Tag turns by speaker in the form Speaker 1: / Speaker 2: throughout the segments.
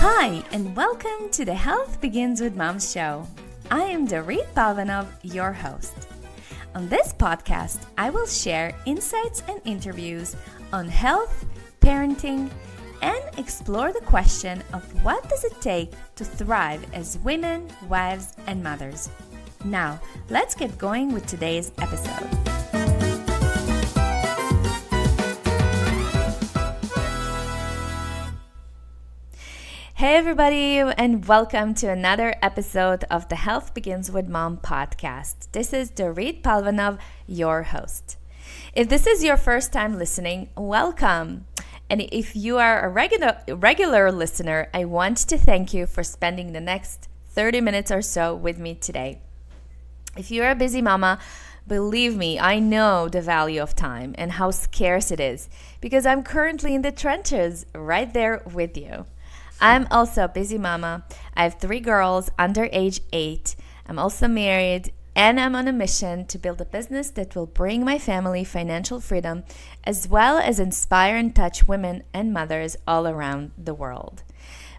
Speaker 1: Hi, and welcome to the Health Begins with Mom show. I am Dorit Palvanov, your host. On this podcast, I will share insights and interviews on health, parenting, and explore the question of what does it take to thrive as women, wives, and mothers. Now, let's get going with today's episode. Hey everybody, and welcome to another episode of the Health Begins with Mom podcast. This is Dorit Palvanov, your host. If this is your first time listening, welcome. And if you are a regular listener, I want to thank you for spending the next 30 minutes or so with me today. If you're a busy mama, believe me, I know the value of time and how scarce it is because I'm currently in the trenches right there with you. I'm also a busy mama. I have 3 girls under age 8. I'm also married, and I'm on a mission to build a business that will bring my family financial freedom, as well as inspire and touch women and mothers all around the world.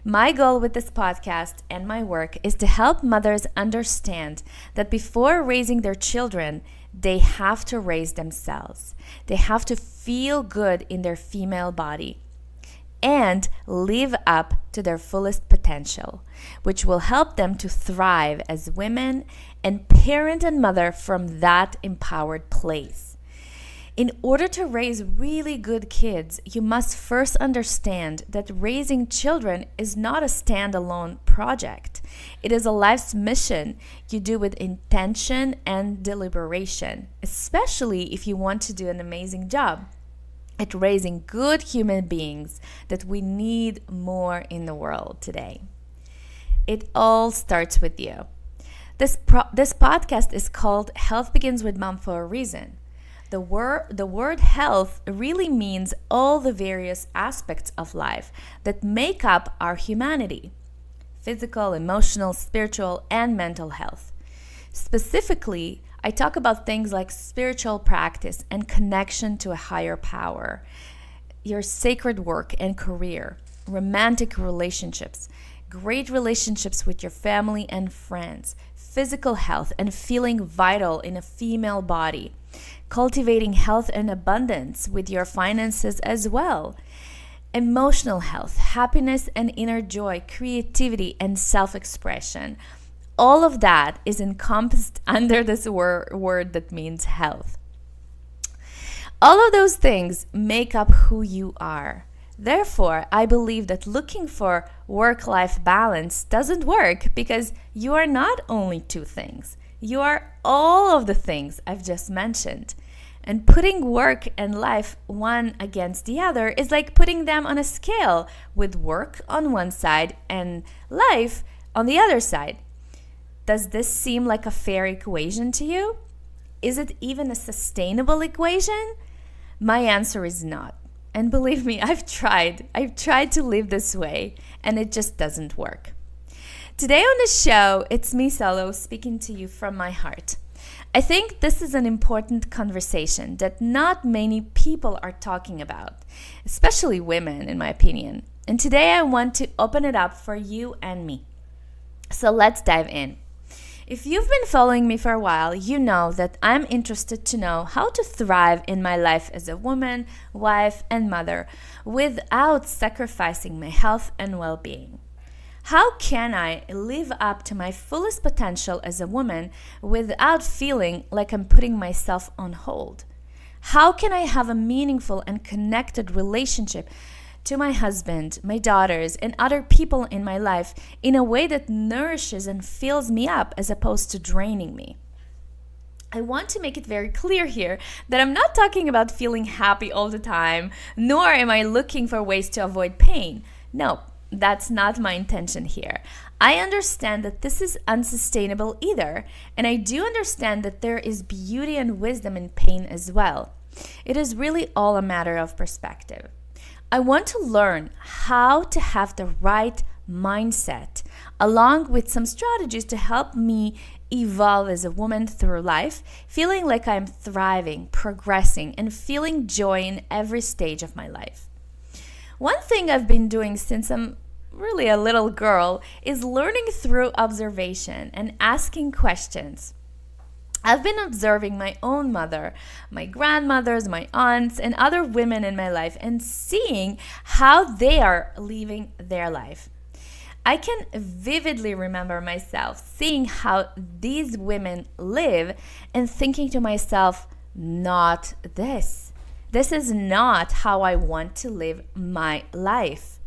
Speaker 1: My goal with this podcast and my work is to help mothers understand that before raising their children, they have to raise themselves. They have to feel good in their female body and live up to their fullest potential, which will help them to thrive as women and parent and mother from that empowered place. In order to raise really good kids, you must first understand that raising children is not a standalone project. It is a life's mission you do with intention and deliberation, especially if you want to do an amazing job at raising good human beings that we need more in the world today. It all starts with you. This podcast is called Health Begins with Mom for a reason. The word health really means all the various aspects of life that make up our humanity: physical, emotional, spiritual, and mental health. Specifically, I talk about things like spiritual practice and connection to a higher power, your sacred work and career, romantic relationships, great relationships with your family and friends, physical health and feeling vital in a female body, cultivating health and abundance with your finances as well, emotional health, happiness and inner joy, creativity and self-expression. All of that is encompassed under this word that means health. All of those things make up who you are. Therefore, I believe that looking for work-life balance doesn't work because you are not only 2 things. You are all of the things I've just mentioned. And putting work and life one against the other is like putting them on a scale with work on one side and life on the other side. Does this seem like a fair equation to you? Is it even a sustainable equation? My answer is not. And believe me, I've tried to live this way, and it just doesn't work. Today on the show, it's me solo speaking to you from my heart. I think this is an important conversation that not many people are talking about, especially women, in my opinion. And today I want to open it up for you and me. So let's dive in. If you've been following me for a while, you know that I'm interested to know how to thrive in my life as a woman, wife, and mother without sacrificing my health and well-being. How can I live up to my fullest potential as a woman without feeling like I'm putting myself on hold? How can I have a meaningful and connected relationship to my husband, my daughters, and other people in my life in a way that nourishes and fills me up as opposed to draining me? I want to make it very clear here that I'm not talking about feeling happy all the time, nor am I looking for ways to avoid pain. No, that's not my intention here. I understand that this is unsustainable either, and I do understand that there is beauty and wisdom in pain as well. It is really all a matter of perspective. I want to learn how to have the right mindset, along with some strategies to help me evolve as a woman through life, feeling like I'm thriving, progressing, and feeling joy in every stage of my life. One thing I've been doing since I'm really a little girl, is learning through observation and asking questions. I've been observing my own mother, my grandmothers, my aunts, and other women in my life and seeing how they are living their life. I can vividly remember myself seeing how these women live and thinking to myself, not this. This is not how I want to live my life.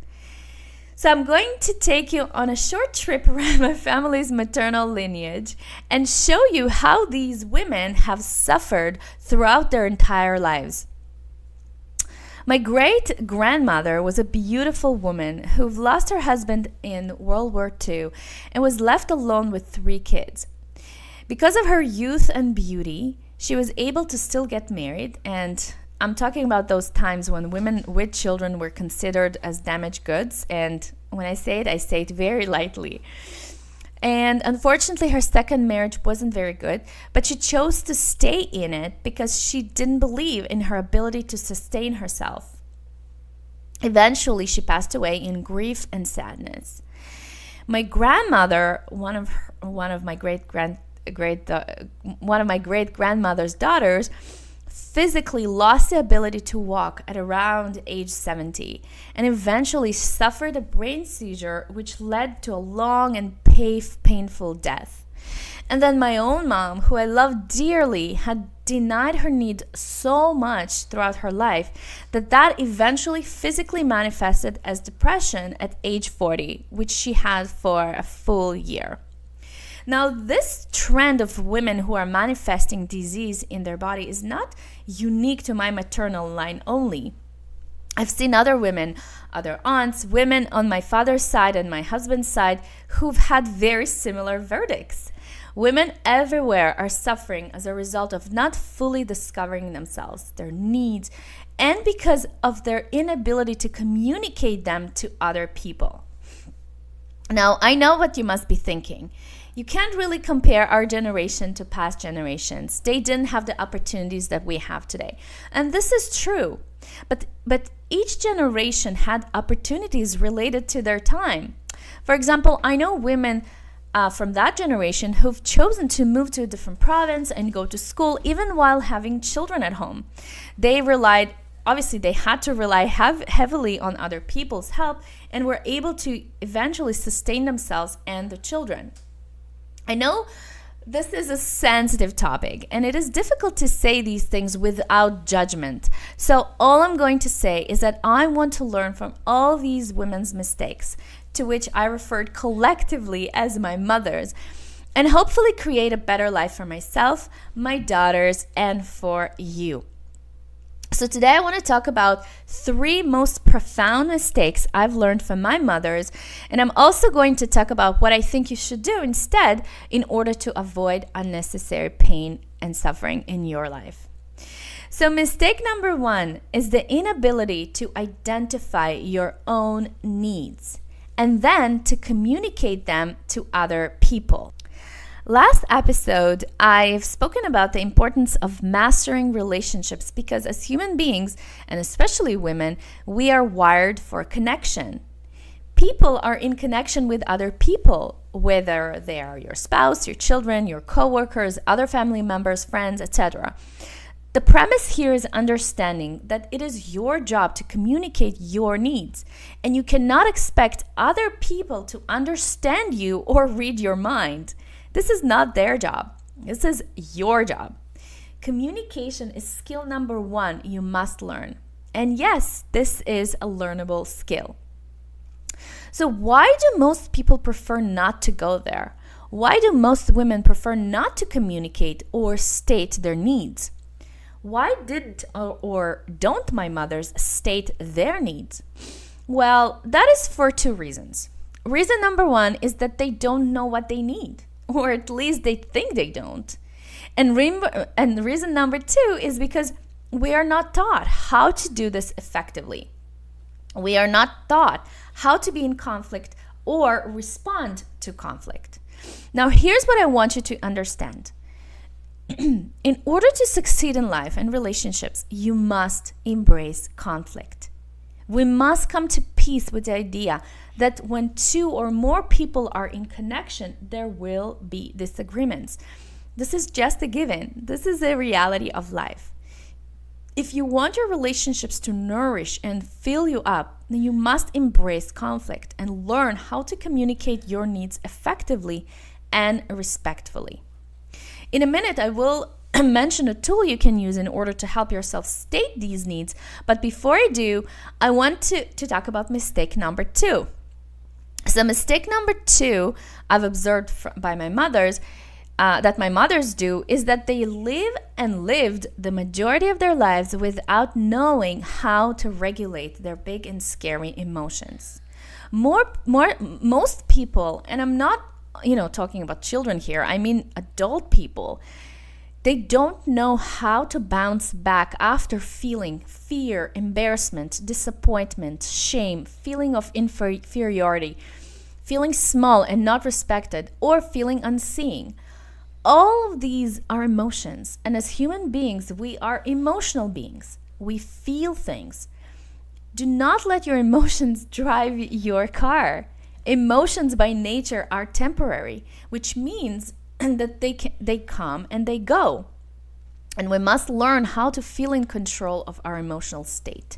Speaker 1: So I'm going to take you on a short trip around my family's maternal lineage and show you how these women have suffered throughout their entire lives. My great-grandmother was a beautiful woman who lost her husband in World War II and was left alone with 3 kids. Because of her youth and beauty, she was able to still get married, and I'm talking about those times when women with children were considered as damaged goods, and when I say it very lightly. And unfortunately, her second marriage wasn't very good, but she chose to stay in it because she didn't believe in her ability to sustain herself. Eventually, she passed away in grief and sadness. My grandmother, one of my great grandmother's daughters, physically lost the ability to walk at around age 70 and eventually suffered a brain seizure which led to a long and painful death. And then my own mom, who I love dearly, had denied her need so much throughout her life that eventually physically manifested as depression at age 40, which she had for a full year. Now, this trend of women who are manifesting disease in their body is not unique to my maternal line only. I've seen other women, other aunts, women on my father's side and my husband's side who've had very similar verdicts. Women everywhere are suffering as a result of not fully discovering themselves, their needs, and because of their inability to communicate them to other people. Now, I know what you must be thinking. You can't really compare our generation to past generations. They didn't have the opportunities that we have today. And this is true. But each generation had opportunities related to their time. For example, I know women from that generation who've chosen to move to a different province and go to school even while having children at home. They had to rely heavily on other people's help and were able to eventually sustain themselves and the children. I know this is a sensitive topic and it is difficult to say these things without judgment. So all I'm going to say is that I want to learn from all these women's mistakes, to which I referred collectively as my mothers, and hopefully create a better life for myself, my daughters, and for you. So today I want to talk about 3 most profound mistakes I've learned from my mothers, and I'm also going to talk about what I think you should do instead in order to avoid unnecessary pain and suffering in your life. So mistake number 1 is the inability to identify your own needs and then to communicate them to other people. Last episode, I've spoken about the importance of mastering relationships because as human beings, and especially women, we are wired for connection. People are in connection with other people, whether they are your spouse, your children, your coworkers, other family members, friends, etc. The premise here is understanding that it is your job to communicate your needs, and you cannot expect other people to understand you or read your mind. This is not their job. This is your job. Communication is skill number 1 you must learn. And yes, this is a learnable skill. So why do most people prefer not to go there? Why do most women prefer not to communicate or state their needs? Why didn't or don't my mothers state their needs? Well, that is for 2 reasons. Reason number 1 is that they don't know what they need. Or at least they think they don't. And reason number 2 is because we are not taught how to do this effectively. We are not taught how to be in conflict or respond to conflict. Now, here's what I want you to understand. In order to succeed in life and relationships, you must embrace conflict. We must come to peace with the idea that when two or more people are in connection, there will be disagreements. This is just a given. This is a reality of life. If you want your relationships to nourish and fill you up, then you must embrace conflict and learn how to communicate your needs effectively and respectfully. In a minute, I will mention a tool you can use in order to help yourself state these needs. But before I do, I want to talk about mistake number 2. So mistake number 2 I've observed by my mothers that my mothers do is that they live and lived the majority of their lives without knowing how to regulate their big and scary emotions. Most people, and I'm not talking about children here, I mean adult people, they don't know how to bounce back after feeling fear, embarrassment, disappointment, shame, feeling of inferiority, feeling small and not respected, or feeling unseen. All of these are emotions, and as human beings, we are emotional beings. We feel things. Do not let your emotions drive your car. Emotions by nature are temporary, which means that they come and they go. And we must learn how to feel in control of our emotional state.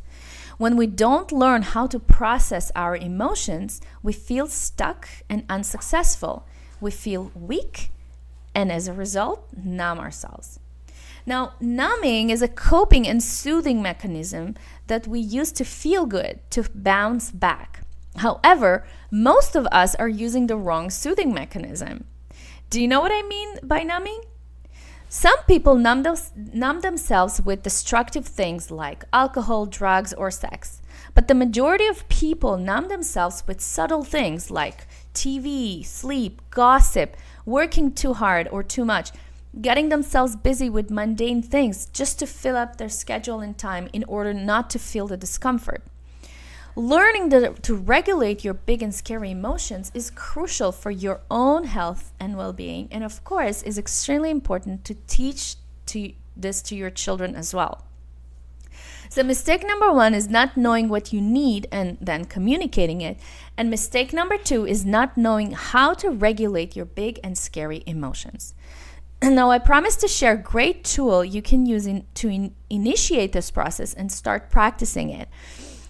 Speaker 1: When we don't learn how to process our emotions, we feel stuck and unsuccessful. We feel weak, and as a result, numb ourselves. Now, numbing is a coping and soothing mechanism that we use to feel good, to bounce back. However, most of us are using the wrong soothing mechanism. Do you know what I mean by numbing? Some people numb themselves with destructive things like alcohol, drugs, or sex. But the majority of people numb themselves with subtle things like TV, sleep, gossip, working too hard or too much, getting themselves busy with mundane things just to fill up their schedule and time in order not to feel the discomfort. Learning to regulate your big and scary emotions is crucial for your own health and well-being, and of course is extremely important to teach this to your children as well. So mistake number 1 is not knowing what you need and then communicating it. And mistake number 2 is not knowing how to regulate your big and scary emotions. Now, I promise to share a great tool you can use to initiate this process and start practicing it.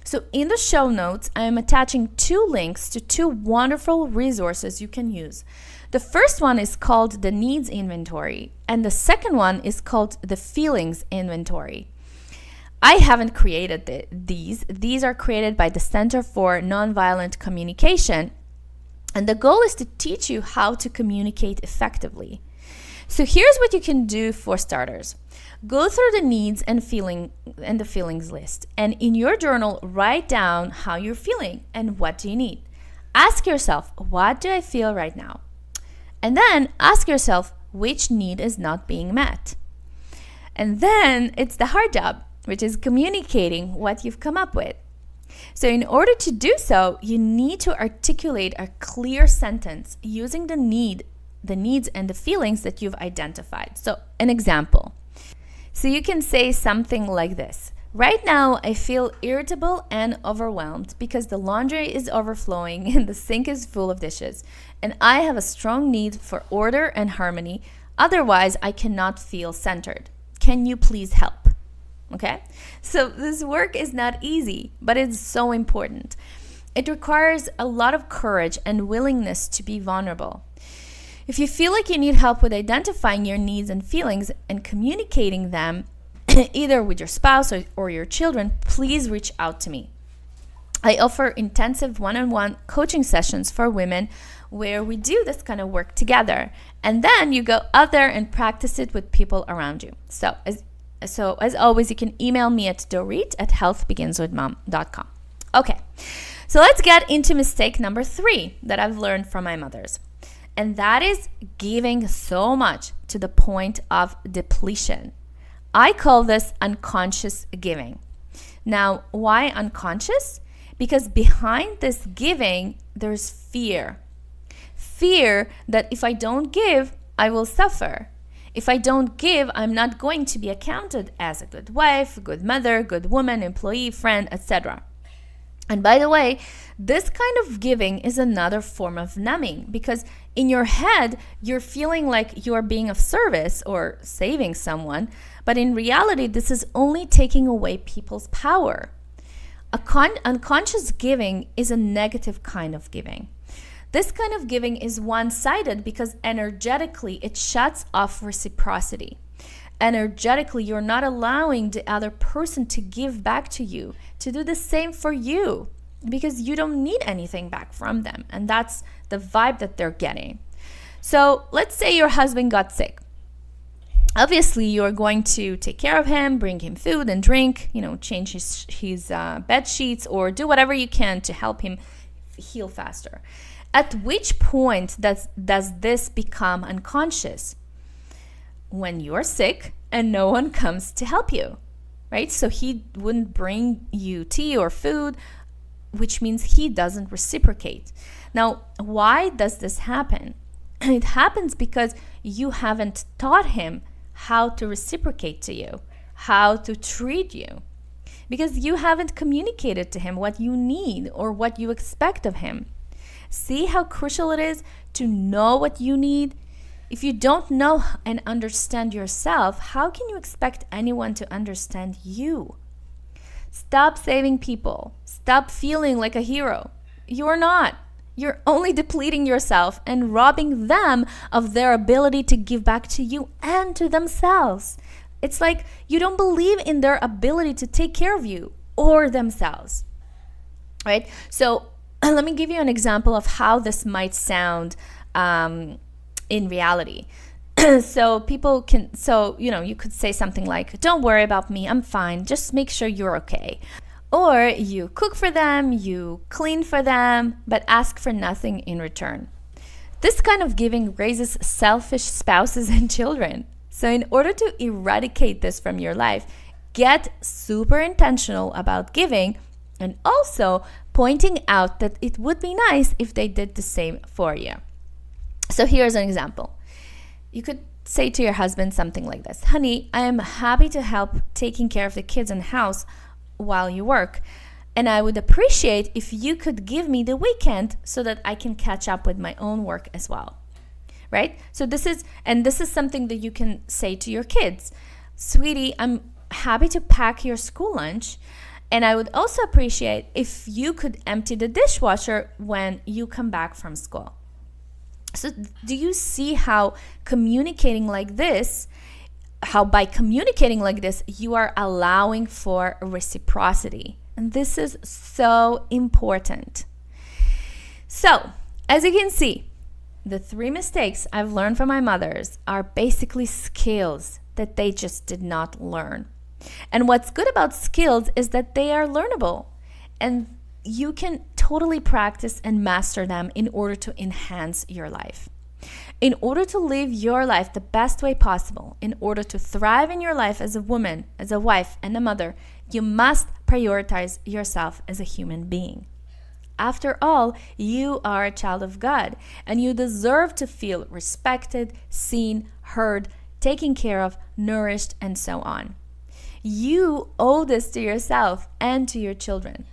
Speaker 1: So in the show notes, I am attaching 2 links to 2 wonderful resources you can use. The first one is called the Needs Inventory, and the second one is called the Feelings Inventory. I haven't created these. These are created by the Center for Nonviolent Communication, and the goal is to teach you how to communicate effectively. So here's what you can do for starters. Go through the needs and the feelings list, and in your journal, write down how you're feeling and what do you need. Ask yourself, what do I feel right now? And then ask yourself, which need is not being met? And then it's the hard job, which is communicating what you've come up with. So in order to do so, you need to articulate a clear sentence using the needs and the feelings that you've identified. So an example. So you can say something like this. Right now, I feel irritable and overwhelmed because the laundry is overflowing and the sink is full of dishes, and I have a strong need for order and harmony. Otherwise, I cannot feel centered. Can you please help? Okay? So this work is not easy, but it's so important. It requires a lot of courage and willingness to be vulnerable. If you feel like you need help with identifying your needs and feelings and communicating them, either with your spouse or your children, please reach out to me. I offer intensive one-on-one coaching sessions for women where we do this kind of work together. And then you go out there and practice it with people around you. So as always, you can email me at dorit@healthbeginswithmom.com. Okay, so let's get into mistake number 3 that I've learned from my mothers. And that is giving so much to the point of depletion. I call this unconscious giving. Now, why unconscious? Because behind this giving, there's fear. Fear that if I don't give, I will suffer. If I don't give, I'm not going to be accounted as a good wife, good mother, good woman, employee, friend, etc. And by the way, this kind of giving is another form of numbing, because in your head, you're feeling like you're being of service or saving someone, but in reality, this is only taking away people's power. Unconscious giving is a negative kind of giving. This kind of giving is one-sided because energetically it shuts off reciprocity. Energetically, you're not allowing the other person to give back to you, to do the same for you, because you don't need anything back from them. And that's the vibe that they're getting. So let's say your husband got sick. Obviously, you're going to take care of him, bring him food and drink, change his bed sheets, or do whatever you can to help him heal faster. At which point does this become unconscious? When you're sick and no one comes to help you, right? So he wouldn't bring you tea or food, which means he doesn't reciprocate. Now, why does this happen? It happens because you haven't taught him how to reciprocate to you, how to treat you, because you haven't communicated to him what you need or what you expect of him. See how crucial it is to know what you need? If you don't know and understand yourself, how can you expect anyone to understand you? Stop saving people. Stop feeling like a hero. You're not. You're only depleting yourself and robbing them of their ability to give back to you and to themselves. It's like you don't believe in their ability to take care of you or themselves, right? So let me give you an example of how this might sound in reality. So you could say something like, don't worry about me, I'm fine, just make sure you're okay. Or you cook for them, you clean for them, but ask for nothing in return. This kind of giving raises selfish spouses and children. So in order to eradicate this from your life, get super intentional about giving and also pointing out that it would be nice if they did the same for you. So here's an example. You could say to your husband something like this: honey, I am happy to help taking care of the kids and house while you work, and I would appreciate if you could give me the weekend so that I can catch up with my own work as well, right? So this is something that you can say to your kids. Sweetie, I'm happy to pack your school lunch, and I would also appreciate if you could empty the dishwasher when you come back from school. So do you see how by communicating like this, you are allowing for reciprocity? And this is so important. So, as you can see, the 3 mistakes I've learned from my mothers are basically skills that they just did not learn. And what's good about skills is that they are learnable, and you can totally practice and master them in order to enhance your life. In order to live your life the best way possible, in order to thrive in your life as a woman, as a wife, and a mother, you must prioritize yourself as a human being. After all, you are a child of God, and you deserve to feel respected, seen, heard, taken care of, nourished, and so on. You owe this to yourself and to your children.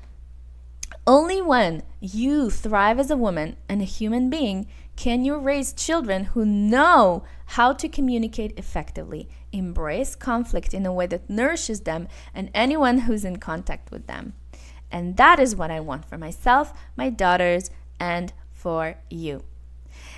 Speaker 1: Only when you thrive as a woman and a human being can you raise children who know how to communicate effectively, embrace conflict in a way that nourishes them and anyone who's in contact with them. And that is what I want for myself, my daughters, and for you.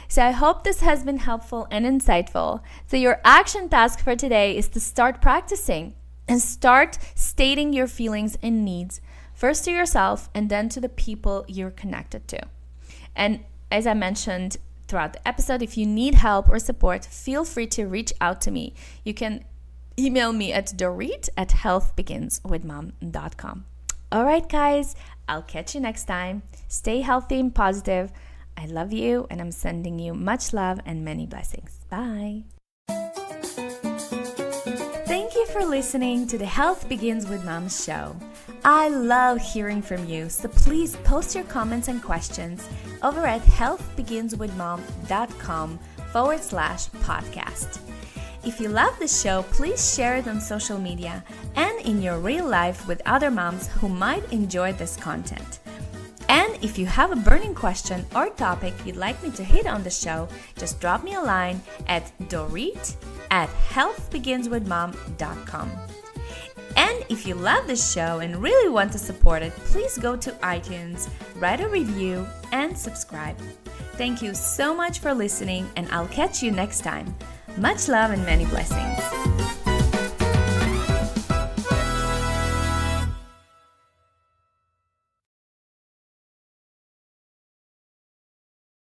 Speaker 1: So I hope this has been helpful and insightful. So your action task for today is to start practicing and start stating your feelings and needs, first to yourself and then to the people you're connected to. And as I mentioned throughout the episode, if you need help or support, feel free to reach out to me. You can email me at dorit@healthbeginswithmom.com. All right, guys, I'll catch you next time. Stay healthy and positive. I love you, and I'm sending you much love and many blessings. Bye. Thank you for listening to the Health Begins with Mom show. I love hearing from you, so please post your comments and questions over at healthbeginswithmom.com/podcast. If you love the show, please share it on social media and in your real life with other moms who might enjoy this content. And if you have a burning question or topic you'd like me to hit on the show, just drop me a line at dorit@healthbeginswithmom.com. And if you love this show and really want to support it, please go to iTunes, write a review, and subscribe. Thank you so much for listening, and I'll catch you next time. Much love and many blessings.